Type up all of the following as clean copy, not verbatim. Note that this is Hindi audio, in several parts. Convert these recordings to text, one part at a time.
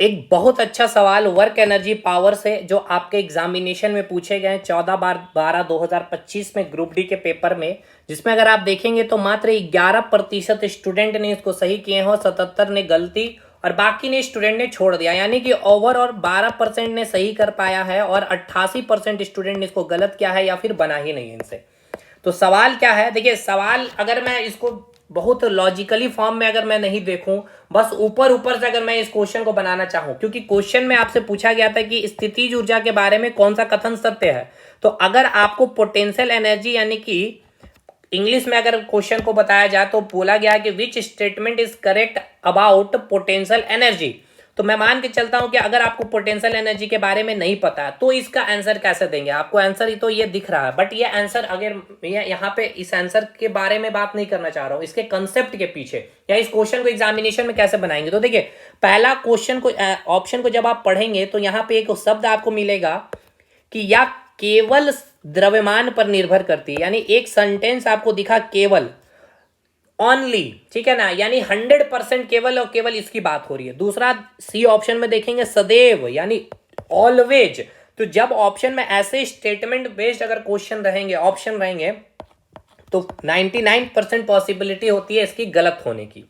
एक बहुत अच्छा सवाल वर्क एनर्जी पावर से जो आपके एग्जामिनेशन में पूछे गए 14/12/2025 में ग्रुप डी के पेपर में, जिसमें अगर आप देखेंगे तो मात्र 11% स्टूडेंट ने इसको सही किए हैं और 77 ने गलती और बाकी ने स्टूडेंट ने छोड़ दिया। यानी कि ओवर और 12% ने सही कर पाया है और 88% स्टूडेंट ने इसको गलत किया है या फिर बना ही नहीं इनसे। तो सवाल क्या है, देखिए सवाल अगर मैं इसको बहुत लॉजिकली फॉर्म में अगर मैं नहीं देखूं, बस ऊपर ऊपर से अगर मैं इस क्वेश्चन को बनाना चाहूं, क्योंकि क्वेश्चन में आपसे पूछा गया था कि स्थितिज ऊर्जा के बारे में कौन सा कथन सत्य है। तो अगर आपको पोटेंशियल एनर्जी यानी कि इंग्लिश में अगर क्वेश्चन को बताया जाए तो बोला गया कि which statement is correct about potential energy, तो मैं मान के चलता हूं कि अगर आपको पोटेंशियल एनर्जी के बारे में नहीं पता है तो इसका आंसर कैसे देंगे। आपको आंसर ही तो ये दिख रहा है, बट ये आंसर अगर यहाँ पे इस आंसर के बारे में बात नहीं करना चाह रहा हूं, इसके कंसेप्ट के पीछे या इस क्वेश्चन को एग्जामिनेशन में कैसे बनाएंगे। तो देखिए पहला क्वेश्चन को ऑप्शन को जब आप पढ़ेंगे तो यहाँ पे एक शब्द आपको मिलेगा कि या केवल द्रव्यमान पर निर्भर करती है, यानी एक सेंटेंस आपको दिखा केवल, ओनली, ठीक है ना, यानी 100% केवल और केवल इसकी बात हो रही है। दूसरा सी ऑप्शन में देखेंगे सदैव यानी ऑलवेज। तो जब ऑप्शन में ऐसे स्टेटमेंट बेस्ड अगर क्वेश्चन रहेंगे, ऑप्शन रहेंगे, तो 99% पॉसिबिलिटी होती है इसकी गलत होने की।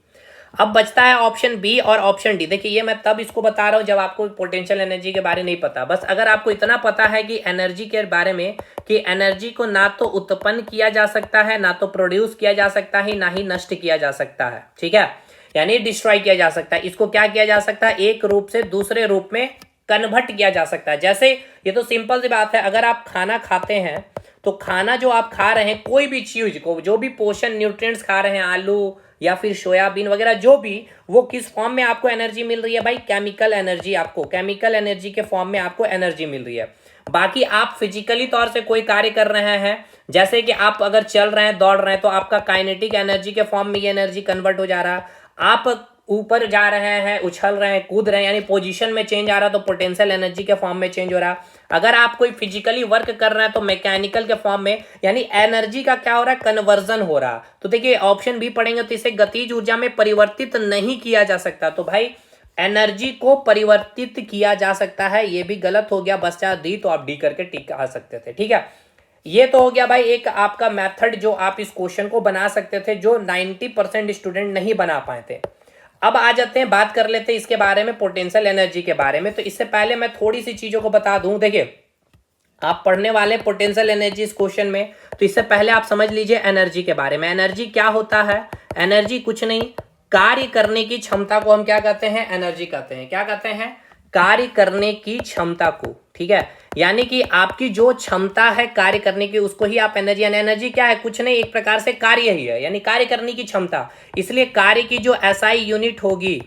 अब बचता है ऑप्शन बी और ऑप्शन डी। देखिए ये मैं तब इसको बता रहा हूं जब आपको पोटेंशियल एनर्जी के बारे में नहीं पता। बस अगर आपको इतना पता है कि एनर्जी के बारे में कि एनर्जी को ना तो उत्पन्न किया जा सकता है, ना तो प्रोड्यूस किया जा सकता है, ना ही नष्ट किया जा सकता है, ठीक है, यानी डिस्ट्रॉय किया जा सकता है। इसको क्या किया जा सकता है, एक रूप से दूसरे रूप में कन्वर्ट किया जा सकता है। जैसे ये तो सिंपल सी बात है, अगर आप खाना खाते हैं तो खाना जो आप खा रहे हैं, कोई भी चीज को, जो भी पोषण न्यूट्रिएंट्स खा रहे हैं, आलू या फिर सोयाबीन वगैरह जो भी, वो किस फॉर्म में आपको एनर्जी मिल रही है भाई, केमिकल एनर्जी। आपको केमिकल एनर्जी के फॉर्म में आपको एनर्जी मिल रही है। बाकी आप फिजिकली तौर से कोई कार्य कर रहे हैं, जैसे कि आप अगर चल रहे हैं, दौड़ रहे हैं, तो आपका काइनेटिक एनर्जी के फॉर्म में ये एनर्जी कन्वर्ट हो जा रहा है। आप ऊपर जा रहे हैं, उछल रहे हैं, कूद रहे हैं, यानी पोजीशन में चेंज आ रहा है, तो पोटेंशियल एनर्जी के फॉर्म में चेंज हो रहा है। अगर आप कोई फिजिकली वर्क कर रहे हैं तो मैकेनिकल के फॉर्म में, यानी एनर्जी का क्या हो रहा है, कन्वर्जन हो रहा है। तो देखिए ऑप्शन बी पढ़ेंगे तो इसे गतिज ऊर्जा में परिवर्तित नहीं किया जा सकता। तो भाई एनर्जी को परिवर्तित किया जा सकता है, ये भी गलत हो गया। बच्चा डी, तो आप डी करके टिक आ सकते थे, ठीक है। ये तो हो गया भाई एक आपका मेथड जो आप इस क्वेश्चन को बना सकते थे, जो 90% स्टूडेंट नहीं बना पाए थे। अब आ जाते हैं, बात कर लेते हैं इसके बारे में, पोटेंशियल एनर्जी के बारे में। तो इससे पहले मैं थोड़ी सी चीजों को बता दूं। देखिए आप पढ़ने वाले पोटेंशियल एनर्जी इस क्वेश्चन में, तो इससे पहले आप समझ लीजिए एनर्जी के बारे में। एनर्जी क्या होता है, एनर्जी कुछ नहीं, कार्य करने की क्षमता को हम क्या कहते हैं, एनर्जी कहते हैं। क्या कहते हैं, कार्य करने की क्षमता को, ठीक है। यानी कि आपकी जो क्षमता है कार्य करने की, उसको ही आप एनर्जी, यानी एनर्जी क्या है, कुछ नहीं, एक प्रकार से कार्य ही है, यानी कार्य करने की क्षमता। इसलिए कार्य की जो एसआई यूनिट होगी,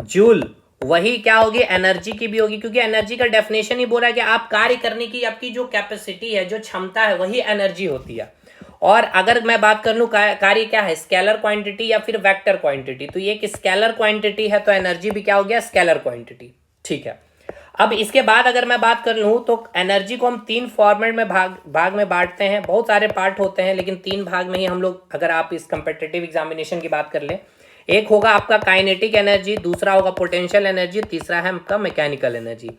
जूल, वही क्या होगी, एनर्जी की भी होगी, क्योंकि एनर्जी का डेफिनेशन ही बोल रहा है कि आप कार्य करने की आपकी जो कैपेसिटी है, जो क्षमता है, वही एनर्जी होती है। और अगर मैं बात कर लूं कार्य क्या है, स्केलर क्वांटिटी या फिर वेक्टर क्वांटिटी, तो ये एक स्केलर क्वांटिटी है, तो एनर्जी भी क्या हो गया, स्केलर क्वांटिटी, ठीक है। अब इसके बाद अगर मैं बात कर लूं तो एनर्जी को हम 3 फॉर्मेट में भाग में बांटते हैं। बहुत सारे पार्ट होते हैं लेकिन 3 भाग में ही हम लोग, अगर आप इस कंपेटिटिव एग्जामिनेशन की बात कर ले, एक होगा आपका काइनेटिक एनर्जी, दूसरा होगा पोटेंशियल एनर्जी, तीसरा है आपका मैकेनिकल एनर्जी।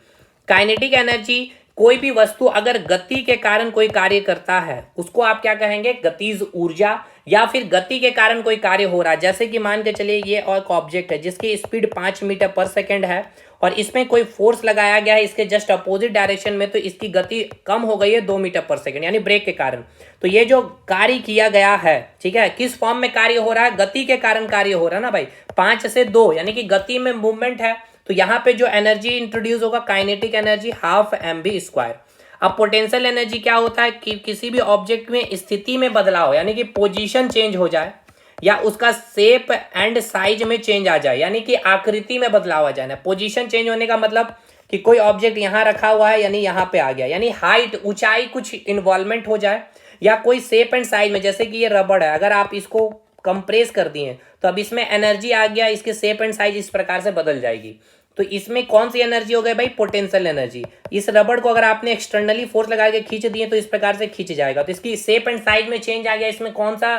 काइनेटिक एनर्जी, कोई भी वस्तु अगर गति के कारण कोई कार्य करता है उसको आप क्या कहेंगे, गतिज ऊर्जा, या फिर गति के कारण कोई कार्य हो रहा है। जैसे कि मान के चलिए ये एक ऑब्जेक्ट है जिसकी स्पीड 5 मीटर पर सेकेंड है और इसमें कोई फोर्स लगाया गया है इसके जस्ट अपोजिट डायरेक्शन में, तो इसकी गति कम हो गई है 2 मीटर पर सेकेंड, यानी ब्रेक के कारण। तो ये जो कार्य किया गया है, ठीक है, किस फॉर्म में कार्य हो रहा है, गति के कारण कार्य हो रहा है ना भाई, 5 से 2, यानी कि गति में मूवमेंट है। तो यहाँ पे जो एनर्जी इंट्रोड्यूस होगा, काइनेटिक एनर्जी, हाफ mv²। अब पोटेंशियल एनर्जी क्या होता है कि किसी भी ऑब्जेक्ट में स्थिति में बदलाव, यानी कि पोजीशन चेंज हो जाए या उसका शेप एंड साइज में चेंज आ जाए, यानी कि आकृति में बदलाव आ जाए ना। पोजीशन चेंज होने का मतलब कि कोई ऑब्जेक्ट यहाँ रखा हुआ है यानी यहाँ पे आ गया, यानी हाइट, ऊंचाई कुछ इन्वॉल्वमेंट हो जाए, या कोई शेप एंड साइज में, जैसे कि ये रबड़ है, अगर आप इसको कंप्रेस कर दिए तो अब इसमें एनर्जी आ गया, इसके शेप एंड साइज इस प्रकार से बदल जाएगी। तो इसमें कौन सी एनर्जी हो गई भाई, पोटेंशियल एनर्जी। इस रबड़ को अगर आपने एक्सटर्नली फोर्स लगा के खींच दिए तो इस प्रकार से खींच जाएगा, तो इसकी शेप एंड साइज में चेंज आ गया। इसमें कौन सा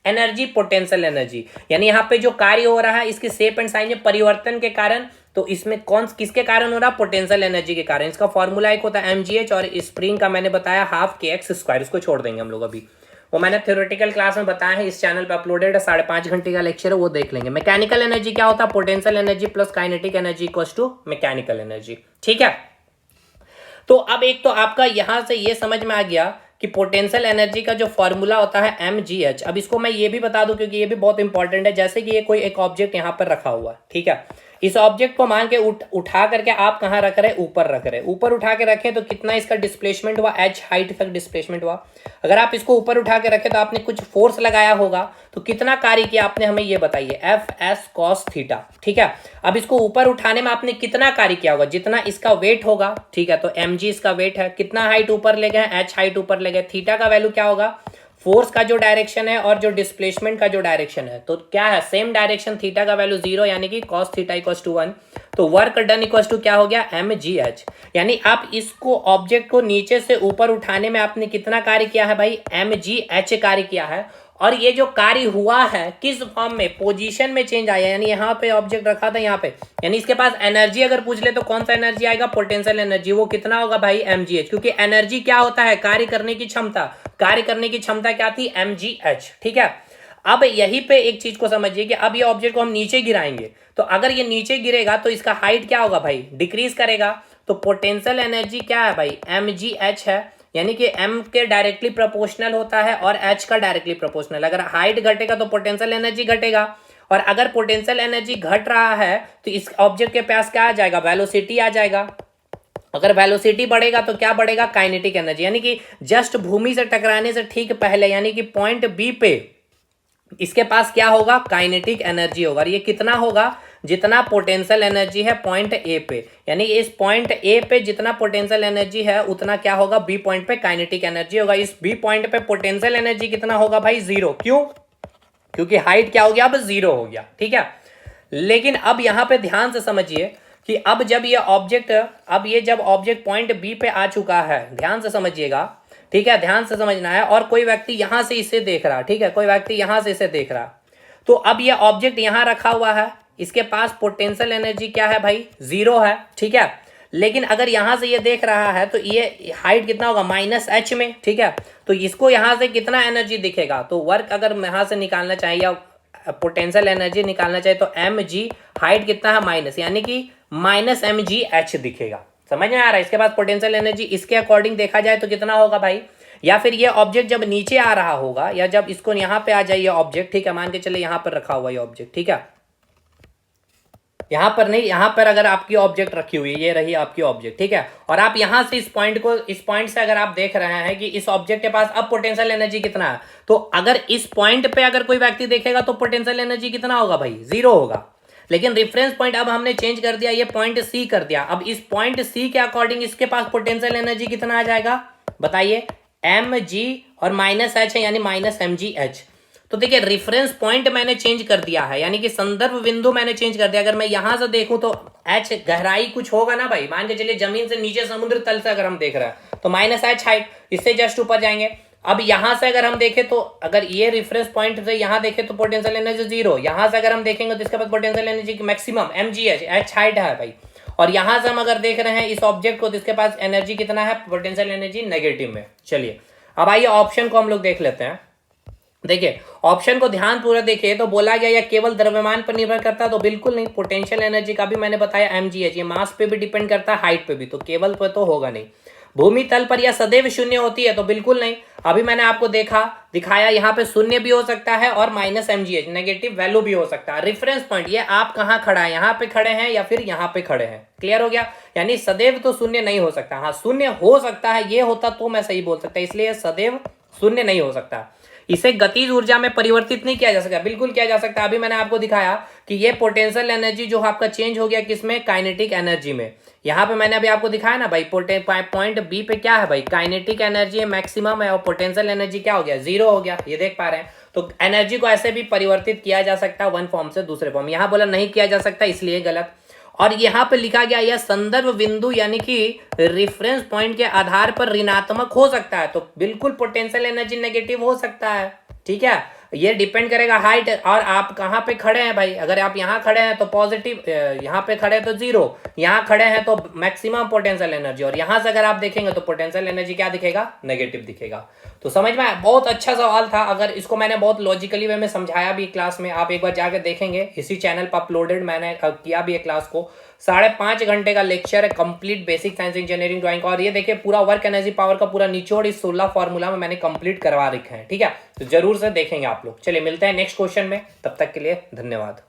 एनर्जी, पोटेंशियल एनर्जी, यानी यहाँ पे जो कार्य हो रहा है इसके शेप एंड साइज में परिवर्तन के कारण तो इसमें कौन किसके कारण हो रहा है? पोटेंशियल एनर्जी के कारण। इसका फॉर्मूला एक होता है mgh और स्प्रिंग का मैंने बताया हाफ kx²। इसको छोड़ देंगे हम लोग अभी, वो मैंने थ्योरेटिकल क्लास में बताया है, इस चैनल पे अपलोडेड है, 5.5 घंटे का लेक्चर है, वो देख लेंगे। मैकेनिकल एनर्जी क्या होता है? Potential energy plus kinetic energy equals to mechanical energy. ठीक है, तो अब एक तो आपका यहां से ये समझ में आ गया कि पोटेंशियल एनर्जी का जो फॉर्मूला होता है mgh। अब इसको मैं ये भी बता दूं क्योंकि ये भी बहुत इंपॉर्टेंट है। जैसे कि ये कोई एक ऑब्जेक्ट यहाँ पर रखा हुआ है, ठीक है, इस ऑब्जेक्ट को मान के उठा करके आप कहाँ रख रहे? ऊपर रख रहे। ऊपर उठा के रखें तो कितना इसका डिस्प्लेसमेंट हुआ? h हाइट तक डिस्प्लेसमेंट हुआ। अगर आप इसको ऊपर उठा के रखें तो आपने कुछ फोर्स लगाया होगा, तो कितना कार्य किया आपने, हमें ये बताइए, Fs cos थीटा। ठीक है, अब इसको ऊपर उठाने में आपने कितना कार्य किया होगा? जितना इसका वेट होगा, ठीक है, तो mg इसका वेट है। कितना हाइट ऊपर ले गए? h हाइट ऊपर ले गए। थीटा का वैल्यू क्या होगा? फोर्स का जो डायरेक्शन है और जो डिस्प्लेसमेंट का जो डायरेक्शन है, तो क्या है? Same direction. थीटा का वैल्यू 0 यानी कि cos थीटा इक्वल्स टू 1। तो वर्क डन इक्वल्स टू क्या हो गया? mgh। यानी आप इसको ऑब्जेक्ट को नीचे से ऊपर उठाने में आपने कितना कार्य किया है भाई? mgh कार्य किया है। और ये जो कार्य हुआ है किस फॉर्म में? पोजीशन में चेंज आया। यानी यहाँ पे ऑब्जेक्ट रखा था, यहाँ पे, यानी इसके पास एनर्जी अगर पूछ ले तो कौन सा एनर्जी आएगा? Potential energy. वो कितना होगा भाई? mgh। क्योंकि एनर्जी क्या होता है? कार्य करने की क्षमता। कार्य करने की क्षमता क्या थी? mgh। ठीक है, अब यहीं पे एक चीज को समझिए कि अब ये ऑब्जेक्ट को हम नीचे गिराएंगे, तो अगर ये नीचे गिरेगा तो इसका हाइट क्या होगा भाई? डिक्रीज करेगा। तो पोटेंशियल एनर्जी क्या है भाई? mgh है, यानी कि m के डायरेक्टली प्रोपोर्शनल होता है और h का डायरेक्टली प्रोपोर्शनल। अगर हाइट घटेगा तो पोटेंशियल एनर्जी घटेगा, और अगर पोटेंशियल एनर्जी घट रहा है तो इस ऑब्जेक्ट के पास क्या आ जाएगा? वेलोसिटी आ जाएगा। अगर वेलोसिटी बढ़ेगा तो क्या बढ़ेगा? Kinetic energy. यानी कि जस्ट भूमि से टकराने से ठीक पहले, यानी कि पॉइंट बी पे इसके पास क्या होगा? काइनेटिक एनर्जी होगा। और ये कितना होगा? जितना पोटेंशियल एनर्जी है पॉइंट ए पे, यानी इस पॉइंट ए पे जितना पोटेंशियल एनर्जी है उतना क्या होगा? बी पॉइंट पे काइनेटिक एनर्जी होगा। इस बी पॉइंट पे पोटेंशियल एनर्जी कितना होगा भाई? 0। क्यों? क्योंकि हाइट क्या हो गया? अब 0 हो गया। ठीक है, लेकिन अब यहां पे ध्यान से समझिए कि अब जब ये ऑब्जेक्ट, अब ये जब ऑब्जेक्ट पॉइंट बी पे आ चुका है, ध्यान से समझिएगा, ठीक है, ध्यान से समझना है, और कोई व्यक्ति यहां से इसे देख रहा, ठीक है, कोई व्यक्ति यहां से इसे देख रहा, तो अब ये ऑब्जेक्ट यहां रखा हुआ है, इसके पास पोटेंशियल एनर्जी क्या है भाई? 0 है। ठीक है, लेकिन अगर यहां से ये देख रहा है तो ये हाइट कितना होगा? -h में। ठीक है, तो इसको यहां से कितना एनर्जी दिखेगा? तो वर्क अगर यहां से निकालना चाहिए या पोटेंशियल एनर्जी निकालना चाहिए तो mg, हाइट कितना है? माइनस, यानी कि -mgh दिखेगा। समझ में आ रहा है? इसके पास पोटेंशियल एनर्जी इसके अकॉर्डिंग देखा जाए तो कितना होगा भाई? या फिर ये ऑब्जेक्ट जब नीचे आ रहा होगा, या जब इसको यहां पे आ जाए ऑब्जेक्ट, ठीक है, मान के चले यहां पर रखा हुआ ये ऑब्जेक्ट, ठीक है, यहां पर नहीं, यहां पर अगर आपकी ऑब्जेक्ट रखी हुई है, ये रही आपकी ऑब्जेक्ट, ठीक है, और आप यहां से इस पॉइंट से अगर आप देख रहे हैं कि इस ऑब्जेक्ट के पास अब पोटेंशियल एनर्जी कितना है, तो अगर इस पॉइंट पे अगर कोई व्यक्ति देखेगा तो पोटेंशियल एनर्जी कितना होगा भाई? 0 होगा। लेकिन रेफरेंस पॉइंट अब हमने चेंज कर दिया, ये पॉइंट सी कर दिया। अब इस पॉइंट सी के अकॉर्डिंग इसके पास पोटेंशियल एनर्जी कितना आ जाएगा बताइए? mg और -h है, यानी -mgh। तो देखिए रेफरेंस पॉइंट मैंने चेंज कर दिया है, यानी कि संदर्भ बिंदु मैंने चेंज कर दिया। अगर मैं यहां से देखूं तो h गहराई कुछ होगा ना भाई, मान के चलिए जमीन से नीचे समुद्र तल से अगर हम देख रहे हैं तो -h हाइट, इससे जस्ट ऊपर जाएंगे। अब यहां से अगर हम देखें तो अगर ये रेफरेंस पॉइंट से यहां देखें तो पोटेंशियल एनर्जी 0, यहां से अगर हम देखेंगे तो इसके बाद पोटेंशियल एनर्जी की मैक्सिमम mgh, h हाइट है भाई, और यहां से हम अगर देख रहे हैं इस ऑब्जेक्ट को तो इसके पास एनर्जी कितना है? पोटेंशियल एनर्जी नेगेटिव में। चलिए अब आइए ऑप्शन को हम लोग देख लेते हैं। देखिए ऑप्शन को ध्यान पूरा देखिए, तो बोला गया या केवल द्रव्यमान पर निर्भर करता है, तो बिल्कुल नहीं। पोटेंशियल एनर्जी का भी मैंने बताया mgh, ये मास पे भी डिपेंड करता है, हाइट पे भी, तो केवल पे तो होगा नहीं। भूमि तल पर यह सदैव शून्य होती है, तो बिल्कुल नहीं। अभी मैंने आपको दिखाया यहाँ पे शून्य भी हो सकता है और -mgh नेगेटिव वैल्यू भी हो सकता है। रेफरेंस पॉइंट ये आप कहाँ खड़ा है, यहाँ पे खड़े हैं या फिर यहाँ पे खड़े हैं, क्लियर हो गया? यानी सदैव तो शून्य नहीं हो सकता, हाँ शून्य हो सकता है, ये होता तो मैं सही बोल सकता, इसलिए सदैव शून्य नहीं हो सकता। इसे गतिज ऊर्जा में परिवर्तित नहीं किया जा सकता, बिल्कुल किया जा सकता है। अभी मैंने आपको दिखाया कि ये पोटेंशियल एनर्जी जो आपका चेंज हो गया किसमें? काइनेटिक एनर्जी में। यहाँ पे मैंने अभी आपको दिखाया ना भाई, पॉइंट बी पे क्या है भाई? काइनेटिक एनर्जी मैक्सिमम है और पोटेंशियल एनर्जी क्या हो गया? 0 हो गया, ये देख पा रहे हैं। तो एनर्जी को ऐसे भी परिवर्तित किया जा सकता है वन फॉर्म से दूसरे फॉर्म। यहाँ बोला नहीं किया जा सकता, इसलिए गलत। और यहाँ पे लिखा गया यह संदर्भ बिंदु यानी कि रेफरेंस पॉइंट के आधार पर ऋणात्मक हो सकता है, तो बिल्कुल पोटेंशियल एनर्जी नेगेटिव हो सकता है, ठीक है। ये डिपेंड करेगा हाइट और आप कहाँ पे खड़े हैं भाई। अगर आप यहाँ खड़े हैं तो पॉजिटिव, यहाँ पे खड़े हैं तो जीरो, यहाँ खड़े हैं तो मैक्सिमम पोटेंशियल एनर्जी, और यहाँ से अगर आप देखेंगे तो पोटेंशियल एनर्जी क्या दिखेगा, नेगेटिव दिखेगा। तो समझ में आया, बहुत अच्छा सवाल था। अगर इसको मैंने बहुत लॉजिकली वे में समझाया भी क्लास में, आप एक बार जाकर देखेंगे, इसी चैनल पर अपलोडेड मैंने किया भी है क्लास को। 5.5 घंटे का लेक्चर है, complete basic science engineering drawing का। और ये देखिए पूरा वर्क एनर्जी पावर का पूरा निचोड़ इस 16 फॉर्मूला में मैंने कंप्लीट करवा रखे हैं, ठीक है। तो जरूर से देखेंगे आप लोग। चलिए मिलते हैं नेक्स्ट क्वेश्चन में, तब तक के लिए धन्यवाद।